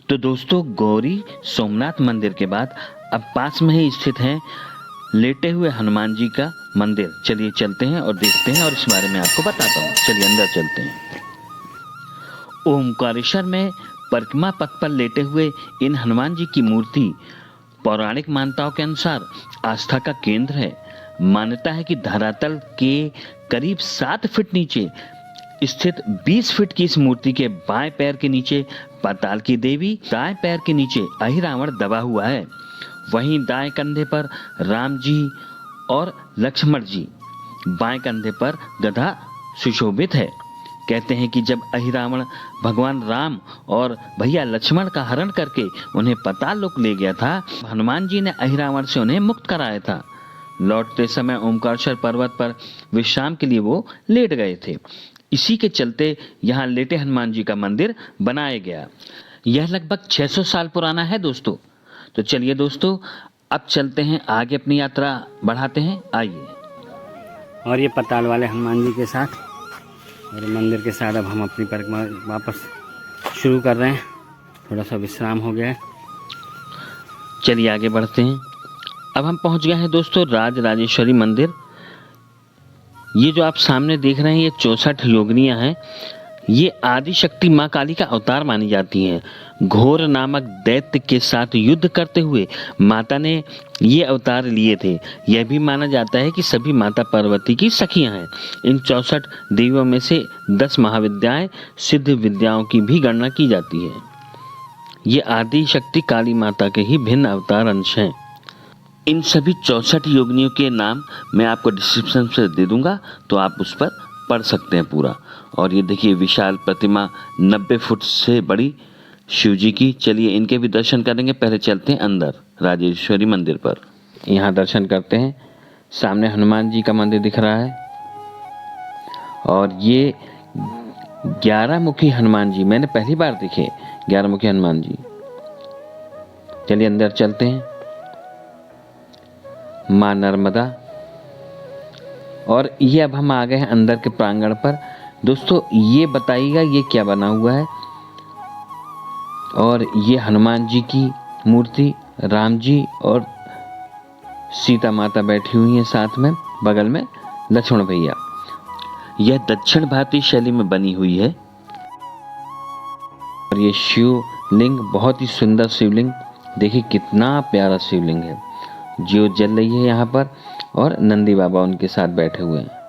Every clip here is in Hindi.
तो दोस्तों, गौरी सोमनाथ मंदिर के बाद अब पास में ही स्थित है लेटे हुए हनुमान जी का मंदिर। चलिए चलते हैं और देखते हैं और इस बारे में आपको बताता हूँ। चलिए अंदर चलते हैं। ओमकारेश्वर में परिक्रमा पथ पर लेटे हुए इन हनुमान जी की मूर्ति पौराणिक मान्यताओं के अनुसार आस्था का केंद्र है। मान्यता है कि धरातल के करीब 7 फीट नीचे स्थित 20 फीट की इस मूर्ति के बाएं पैर के नीचे पाताल की देवी, दाएं पैर के नीचे अहिरावण दबा हुआ है। वहीं दाएं कंधे पर राम जी और लक्ष्मण जी, बाएं कंधे पर गदा सुशोभित है। कहते हैं कि जब अहिरावण भगवान राम और भैया लक्ष्मण का हरण करके उन्हें पाताल लोक ले गया था, हनुमान जी ने अहिरावण से उन्हें मुक्त कराया था। लौटते समय ओमकारेश्वर पर्वत पर विश्राम के लिए वो लेट गए थे। इसी के चलते यहाँ लेटे हनुमान जी का मंदिर बनाया गया। यह लगभग 600 साल पुराना है दोस्तों। तो चलिए दोस्तों, अब चलते हैं आगे, अपनी यात्रा बढ़ाते हैं। आइए। और ये पाताल वाले हनुमान जी के साथ और मंदिर के साथ अब हम अपनी परिक्रमा वापस शुरू कर रहे हैं। थोड़ा सा विश्राम हो गया है। चलिए आगे बढ़ते हैं। अब हम पहुंच गए हैं दोस्तों राज राजेश्वरी मंदिर। ये जो आप सामने देख रहे हैं, ये 64 योगिनियां हैं। ये आदि शक्ति माँ काली का अवतार मानी जाती हैं। घोर नामक दैत्य के साथ युद्ध करते हुए माता ने ये अवतार लिए थे। यह भी माना जाता है कि सभी माता पार्वती की सखियां हैं। इन 64 देवियों में से 10 महाविद्याएं, सिद्ध विद्याओं की भी गणना की जाती है। ये आदि शक्ति काली माता के ही भिन्न अवतार अंश हैं। इन सभी 64 योगिनियों के नाम मैं आपको डिस्क्रिप्शन से दे दूंगा, तो आप उस पर पढ़ सकते हैं पूरा। और ये देखिए विशाल प्रतिमा 90 फुट से बड़ी शिव जी की। चलिए इनके भी दर्शन करेंगे। पहले चलते हैं अंदर राजेश्वरी मंदिर पर। यहाँ दर्शन करते हैं। सामने हनुमान जी का मंदिर दिख रहा है और ये 11 मुखी हनुमान जी मैंने पहली बार देखे। 11 मुखी हनुमान जी। चलिए अंदर चलते हैं। माँ नर्मदा। और ये अब हम आ गए हैं अंदर के प्रांगण पर। दोस्तों ये बताइएगा ये क्या बना हुआ है। और ये हनुमान जी की मूर्ति, राम जी और सीता माता बैठी हुई हैं साथ में, बगल में लक्ष्मण भैया। यह दक्षिण भारतीय शैली में बनी हुई है। और ये शिवलिंग बहुत ही सुंदर शिवलिंग, देखिए कितना प्यारा शिवलिंग है। ज्योत जल रही है यहाँ पर और नंदी बाबा उनके साथ बैठे हुए हैं।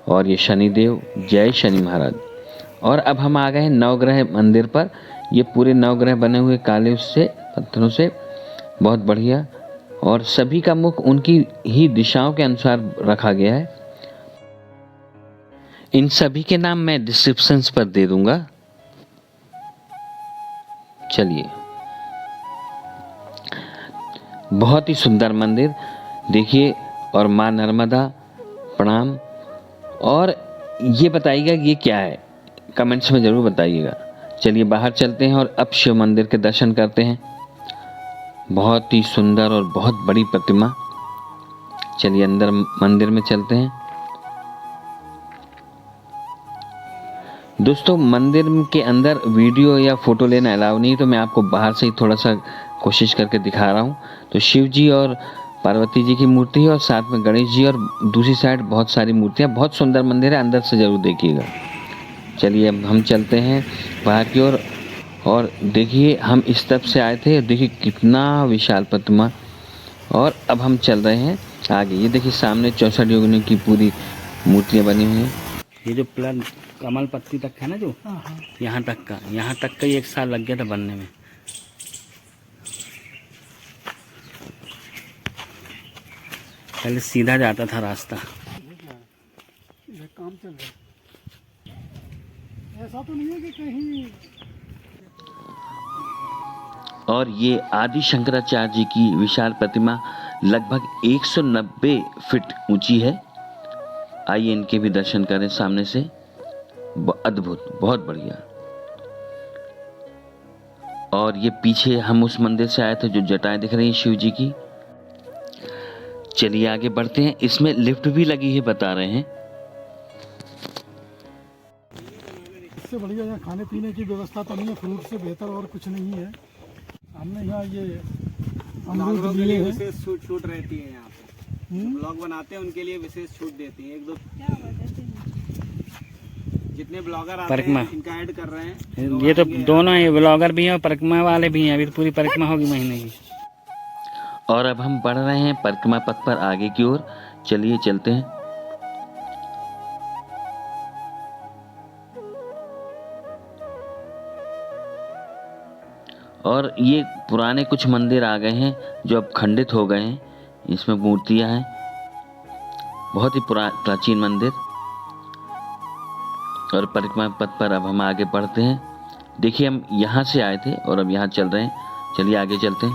और ये शनिदेव, जय शनि महाराज। और अब हम आ गए हैं नवग्रह मंदिर पर। ये पूरे नवग्रह बने हुए काले उससे पत्थरों से, बहुत बढ़िया। और सभी का मुख उनकी ही दिशाओं के अनुसार रखा गया है। इन सभी के नाम मैं डिस्क्रिप्शन पर दे दूंगा। चलिए, बहुत ही सुंदर मंदिर देखिए। और माँ नर्मदा प्रणाम। और ये बताइएगा ये क्या है, कमेंट्स में जरूर बताइएगा। चलिए बाहर चलते हैं और अब शिव मंदिर के दर्शन करते हैं। बहुत ही सुंदर और बहुत बड़ी प्रतिमा। चलिए अंदर मंदिर में चलते हैं। दोस्तों मंदिर के अंदर वीडियो या फोटो लेना अलाउ नहीं, तो मैं आपको बाहर से ही थोड़ा सा कोशिश करके दिखा रहा हूँ। तो शिव जी और पार्वती जी की मूर्ति है और साथ में गणेश जी, और दूसरी साइड बहुत सारी मूर्तियाँ। बहुत सुंदर मंदिर है, अंदर से जरूर देखिएगा। चलिए अब हम चलते हैं बाहर की ओर। और देखिए हम इस तरफ से आए थे, देखिए कितना विशाल प्रतिमा। और अब हम चल रहे हैं आगे। ये देखिए सामने 64 योगिनियों की पूरी मूर्तियाँ बनी हुई हैं। ये जो प्लान कमल पत्ती तक है ना, जो यहाँ तक का ही 1 साल लग गया था बनने में। पहले सीधा जाता था रास्ता। काम चल रहा है, ऐसा तो नहीं है कि कहीं। और ये आदि शंकराचार्य जी की विशाल प्रतिमा लगभग 190 फीट ऊंची है। आइए इनके भी दर्शन करें सामने से। अद्भुत, बहुत बढ़िया। और ये पीछे हम उस मंदिर से आए थे जो जटाएं दिख रही हैं शिव जी की। चलिए आगे बढ़ते हैं। इसमें लिफ्ट भी लगी है बता रहे हैं। सबसे बढ़िया यहाँ खाने पीने की व्यवस्था तो नहीं है, फ्रूट से बेहतर और कुछ नहीं है। हमने यहाँ ये अमरूद ब्लॉगरों के लिए लिए हैं। विशेष छूट रहती है यहाँ पे। ब्लॉग बनाते हैं उनके लिए विशेष छूट देती है। एक दो जितने ब्लॉगर आते परिक्रमा। हैं इनका ऐड कर रहे हैं। ये तो दोनों ही ब्लॉगर भी हैं और परिक्रमा वाले भी हैं। अभी तो पूरी परिक्रमा होगी महीने की। और अब हम बढ़ रहे हैं परिक्रमा पथ पर आगे की ओर। चलिए चलते हैं। और ये पुराने कुछ मंदिर आ गए हैं जो अब खंडित हो गए हैं। इसमें मूर्तियां हैं, बहुत ही प्राचीन मंदिर। और परिक्रमा पथ पर अब हम आगे बढ़ते हैं। देखिए हम यहाँ से आए थे और अब यहाँ चल रहे हैं। चलिए आगे चलते हैं।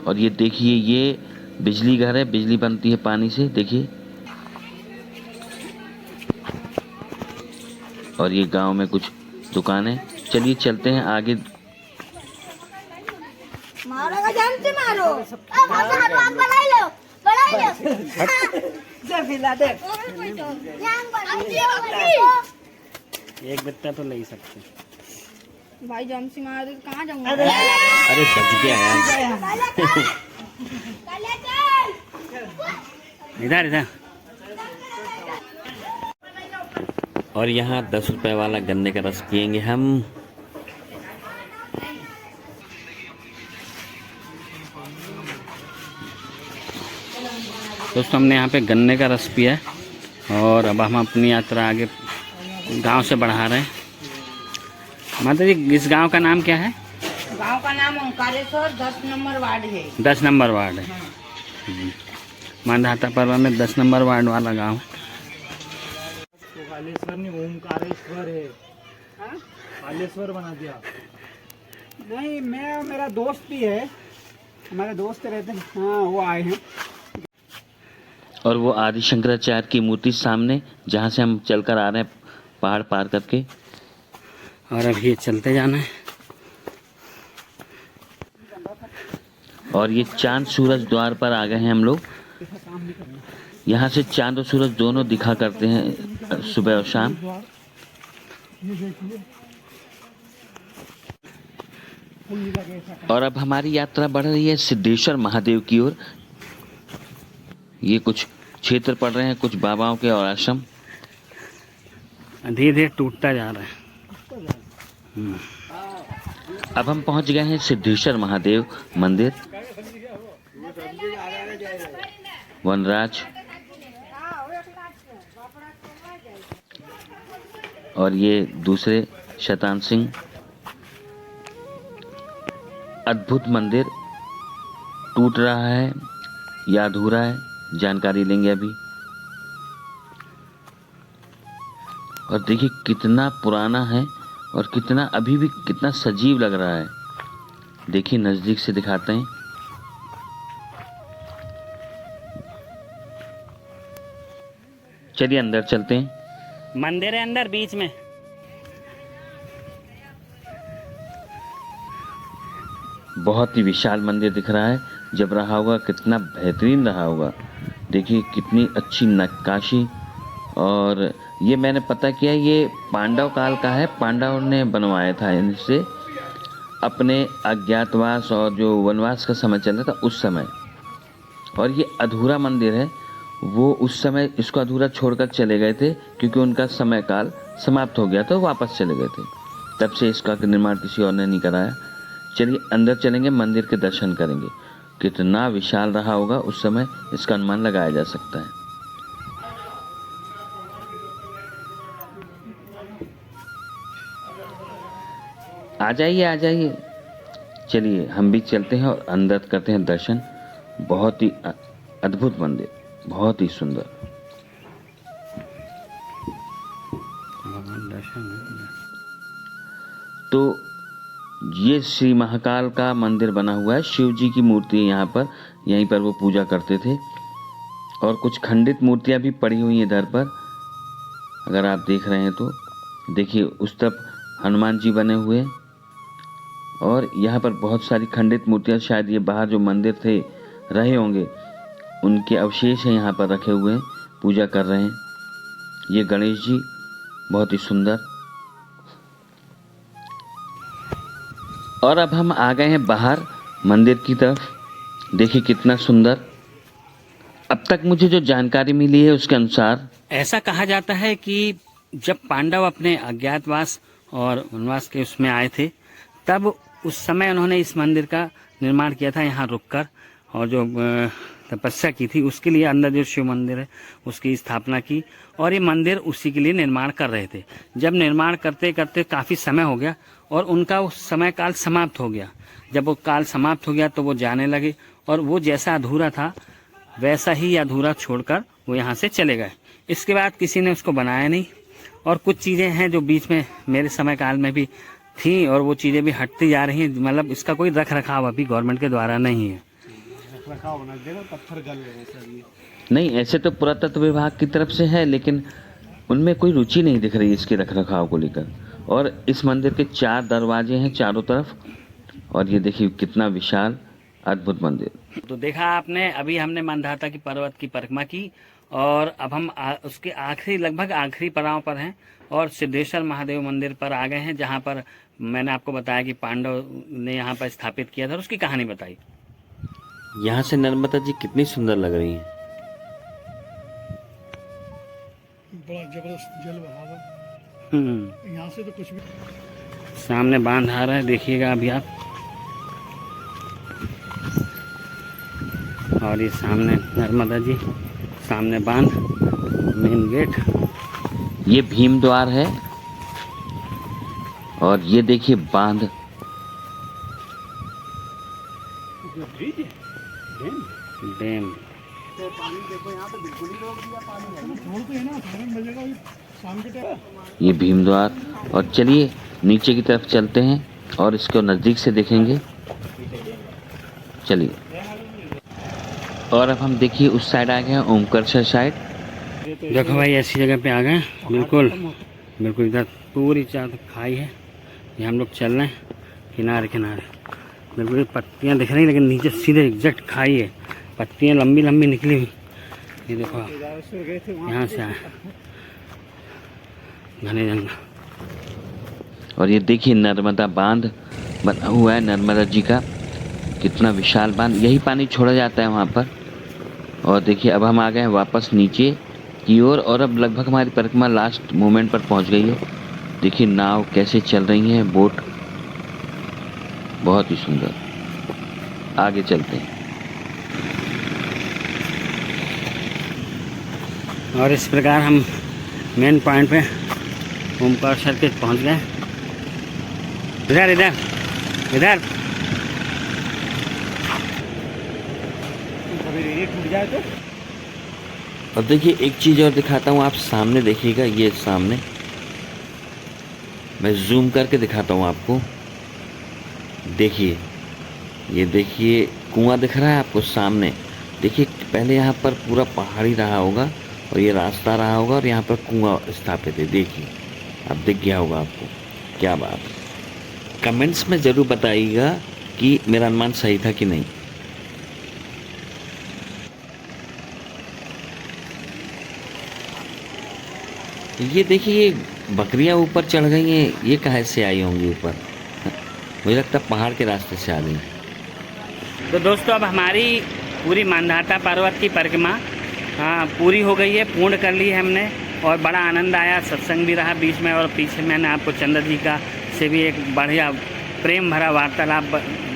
और ये देखिए, ये बिजली घर है, बिजली बनती है पानी से, देखिए। और ये गांव में कुछ दुकानें। चलिए चलते हैं आगे। मारोगा जान से मारो। मारो आप बनाई लो जब हिला दे। एक बच्चा तो ले ही सकते। भाई जान से मार दे कहाँ जाऊंगा। अरे सच क्या यार। इधर इधर। और यहाँ 10 रुपए वाला गन्ने का रस पियेंगे हम। दोस्तों हमने यहाँ पे गन्ने का रस पिया है और अब हम अपनी यात्रा आगे गांव से बढ़ा रहे हैं। माता जी, इस गांव का नाम क्या है? गांव का नाम ओंकारेश्वर 10 नंबर वार्ड है। 10 नंबर वार्ड है। मांधाता पर्व में 10 नंबर वार्ड वाला गांव है। कालेश्वर नहीं, ओमकारेश्वर है। कालेश्वर बना दिया। नहीं, मैं मेरा दोस्त भी है, हमारे दोस्त रहते हैं। हाँ, वो आए हैं। और वो आदि शंकराचार्य की मूर्ति सामने, जहाँ से हम चलकर आ रहे हैं पहाड़ पार करके। और अब ये चलते जाना है। और ये चांद सूरज द्वार पर आ गए हैं हम लोग। यहाँ से चांद और सूरज दोनों दिखा करते हैं सुबह और शाम। ये देखिए, और अब हमारी यात्रा बढ़ रही है सिद्धेश्वर महादेव की ओर। ये कुछ क्षेत्र पड़ रहे हैं, कुछ बाबाओं के और आश्रम। धीरे धीरे टूटता जा रहा है। अब हम पहुंच गए हैं सिद्धेश्वर महादेव मंदिर। वनराज और ये दूसरे शैतान सिंह। अद्भुत मंदिर टूट रहा है या अधूरा है, जानकारी लेंगे अभी। और देखिए कितना पुराना है और कितना अभी भी कितना सजीव लग रहा है। देखिए नजदीक से दिखाते हैं। चलिए अंदर चलते हैं। मंदिर है अंदर बीच में। बहुत ही विशाल मंदिर दिख रहा है। जब रहा होगा कितना बेहतरीन रहा होगा। देखिए कितनी अच्छी नक्काशी। और ये मैंने पता किया, ये पांडव काल का है। पांडव ने बनवाया था इनसे अपने अज्ञातवास और जो वनवास का समय चल रहा था उस समय। और ये अधूरा मंदिर है। वो उस समय इसको अधूरा छोड़कर चले गए थे क्योंकि उनका समय काल समाप्त हो गया था, वापस चले गए थे। तब से इसका निर्माण किसी और ने नहीं कराया। चलिए अंदर चलेंगे, मंदिर के दर्शन करेंगे। कितना विशाल रहा होगा उस समय, इसका अनुमान लगाया जा सकता है। आ जाइए आ जाइए। चलिए हम भी चलते हैं और अंदर करते हैं दर्शन। बहुत ही अद्भुत मंदिर, बहुत ही सुंदर। तो ये श्री महाकाल का मंदिर बना हुआ है। शिव जी की मूर्ति है यहाँ पर, यहीं पर वो पूजा करते थे। और कुछ खंडित मूर्तियाँ भी पड़ी हुई हैं इधर पर, अगर आप देख रहे हैं तो। देखिए उस तरफ हनुमान जी बने हुए हैं। और यहाँ पर बहुत सारी खंडित मूर्तियाँ, शायद ये बाहर जो मंदिर थे रहे होंगे, उनके अवशेष हैं यहाँ पर रखे हुए हैं, पूजा कर रहे हैं। ये गणेश जी बहुत ही सुंदर। और अब हम आ गए हैं बाहर मंदिर की तरफ। देखिए कितना सुंदर। अब तक मुझे जो जानकारी मिली है उसके अनुसार ऐसा कहा जाता है कि जब पांडव अपने अज्ञातवास और वनवास के उसमें आए थे, तब उस समय उन्होंने इस मंदिर का निर्माण किया था यहाँ रुककर, और जो तपस्या की थी उसके लिए अंदर जो शिव मंदिर है उसकी स्थापना की, और ये मंदिर उसी के लिए निर्माण कर रहे थे। जब निर्माण करते करते काफ़ी समय हो गया और उनका वो समय काल समाप्त हो गया। जब वो काल समाप्त हो गया तो वो जाने लगे, और वो जैसा अधूरा था वैसा ही अधूरा छोड़कर वो यहाँ से चले गए। इसके बाद किसी ने उसको बनाया नहीं, और कुछ चीज़ें हैं जो बीच में मेरे समय काल में भी थी और वो चीज़ें भी हटती जा रही हैं। मतलब इसका कोई रख रखाव अभी गवर्नमेंट के द्वारा नहीं है। नहीं, ऐसे तो पुरातत्व विभाग की तरफ से है, लेकिन उनमें कोई रुचि नहीं दिख रही इसके रख रखाव को लेकर। और इस मंदिर के 4 दरवाजे हैं चारों तरफ, और ये देखिए कितना विशाल अद्भुत मंदिर। तो देखा आपने, अभी हमने मंदाता की पर्वत की परिक्रमा की, और अब हम उसके आखिरी लगभग आखिरी पड़ाव पर हैं और सिद्धेश्वर महादेव मंदिर पर आ गए हैं, जहाँ पर मैंने आपको बताया कि पांडव ने यहाँ पर स्थापित किया था और उसकी कहानी बताई। यहाँ से नर्मदा जी कितनी सुंदर लग रही हैं। बड़ा जबरदस्त जल बहाव है। यहाँ से तो कुछ भी। सामने बांध आ रहा है, देखिएगा अभी आप। और ये सामने नर्मदा जी, सामने बांध, मेन गेट। ये भीम द्वार है, और ये देखिए बांध। डैम। पानी देखो यहाँ पे बिल्कुल ही रोक दिया पानी। छोड़ते हैं ना, सारे मजेगा शाम के टाइम। ये भीम द्वार। और चलिए नीचे की तरफ चलते हैं और इसको नज़दीक से देखेंगे। चलिए। और अब हम देखिए उस साइड आ गए हैं, ओमकारेश्वर साइड। देखो भाई, ऐसी जगह पे आ गए, बिल्कुल बिल्कुल इधर पूरी चारों खाई है। ये हम लोग चल रहे हैं किनारे किनारे। बिल्कुल पत्तियाँ दिख रही, लेकिन नीचे सीधे एग्जैक्ट खाई है, पत्तियाँ लंबी लंबी निकली हुई। ये देखो आप, यहाँ से आए घने जंगल। और ये देखिए नर्मदा बांध बना हुआ है, नर्मदा जी का कितना विशाल बांध। यही पानी छोड़ा जाता है वहाँ पर। और देखिए अब हम आ गए हैं वापस नीचे की ओर, और अब लगभग हमारी परिक्रमा लास्ट मोमेंट पर पहुँच गई है। देखिए नाव कैसे चल रही हैं, बोट बहुत ही सुंदर। आगे चलते हैं। और इस प्रकार हम मेन पॉइंट पे ओमकारेश्वर के पहुँच गए। इधर इधर इधर टूट जाए तो। और देखिए एक चीज़ और दिखाता हूँ, आप सामने देखिएगा। ये सामने मैं जूम करके दिखाता हूँ आपको। देखिए, ये देखिए कुआं दिख रहा है आपको सामने। देखिए पहले यहाँ पर पूरा पहाड़ी रहा होगा और ये रास्ता रहा होगा, और यहाँ पर कुआं स्थापित है। देखिए अब दिख गया होगा आपको। क्या बात है। कमेंट्स में ज़रूर बताइएगा कि मेरा अनुमान सही था कि नहीं। ये देखिए बकरियां ऊपर चढ़ गई हैं। ये कहाँ से आई होंगी ऊपर? मुझे लगता है पहाड़ के रास्ते से आ गई। तो दोस्तों, अब हमारी पूरी मंदाता पर्वत की परिक्रमा पूरी हो गई है, पूर्ण कर ली है हमने, और बड़ा आनंद आया। सत्संग भी रहा बीच में, और पीछे मैंने आपको चंद्र जी का से भी एक बढ़िया प्रेम भरा वार्तालाप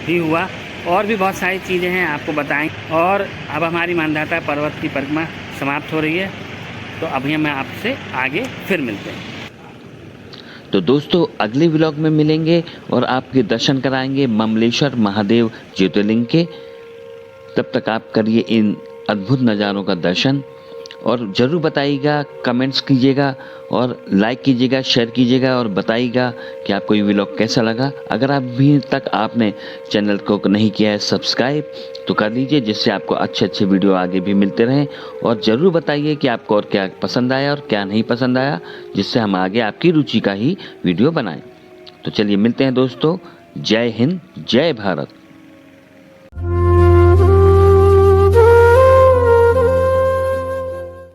भी हुआ, और भी बहुत सारी चीज़ें हैं आपको बताएं। और अब हमारी मंदाता पर्वत की परिक्रमा समाप्त हो रही है, तो अभी हम आपसे आगे फिर मिलते हैं। तो दोस्तों अगले व्लॉग में मिलेंगे और आपके दर्शन कराएंगे ममलेश्वर महादेव ज्योतिर्लिंग के। तब तक आप करिए इन अद्भुत नज़ारों का दर्शन, और ज़रूर बताइएगा, कमेंट्स कीजिएगा और लाइक कीजिएगा, शेयर कीजिएगा, और बताइएगा कि आपको ये व्लॉग कैसा लगा। अगर अभी तक आपने चैनल को नहीं किया है सब्सक्राइब, तो कर लीजिए, जिससे आपको अच्छे वीडियो आगे भी मिलते रहें। और ज़रूर बताइए कि आपको और क्या पसंद आया और क्या नहीं पसंद आया, जिससे हम आगे आपकी रुचि का ही वीडियो बनाएं। तो चलिए मिलते हैं दोस्तों। जय हिंद, जय भारत।